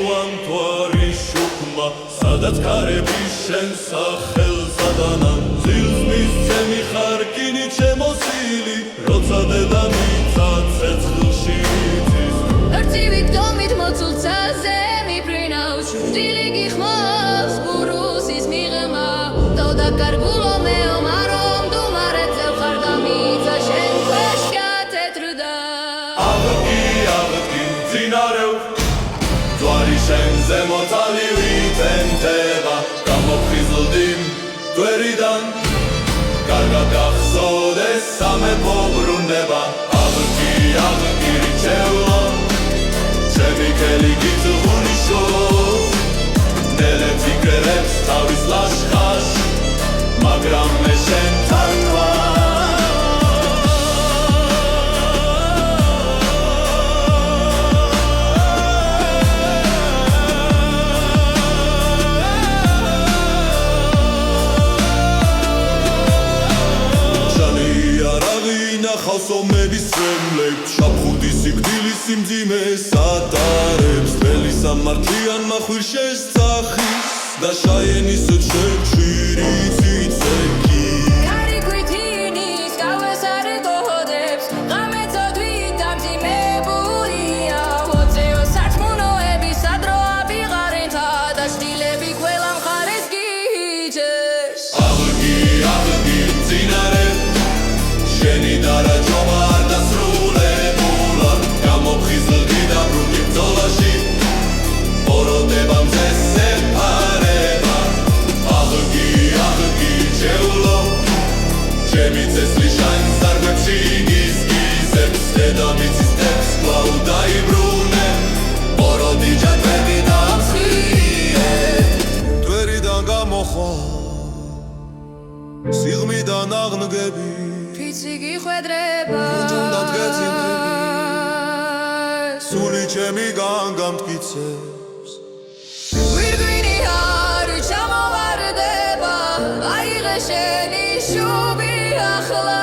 შუამთვარი შუქმა სადაც ქარები შენ სახელსა დანან ძილს მისცემი ხარკინი ჩემოსილი როცა დედამიწა ცეცხლში იცის Arțivit domit moțul țaze mi prinau șuftili gihmas burusis mirma toda cargulo meu marom du marețel xargamița șen peșcate truda Avătki zinareu Doari șen zemotali vitenteva Gamoprizldim tveridan Karga gahsodes same pobruneva Avătki ricevo Chemikeli gituni sho Nele fikrerებს თავის ლაშქარს მაგრამ მე შენთან ვარ ნახავს ომების წრემლებს შაფხუდი სიკვდილის სიმძიმეს ატარებს თელი სამართლიან მახვირშეს წახის და შაენის შევშვირი ციცეკი Caricutinis cauesare tohodebs Gametsodvit amzimebulия Oțeo sarțmunoebi sadroabi garinta Da știlebi quelam xares giceș Avătki zinare შენი დარაჯობა არ დასრულებულა გამოფხიზლდი და ბრუნდი ბრძოლაში ოროდება მზეს ეფარება აღგი ჩეულო ჩემი წესლი შაინს დარგვებში გიზგიზებს დედამიწის ტექს კვლავ დაიბრუნე ოროდი ჯაკვები დამსხიე თვერიდან გამოხვა სიღმიდან აღნგები Pici giხვედრება უჯუნდად გეცინები სული ჩემი გამგამტკიცებს ვირგვინი არ ჩამოვარდება აიღე შენი შუბი ახლა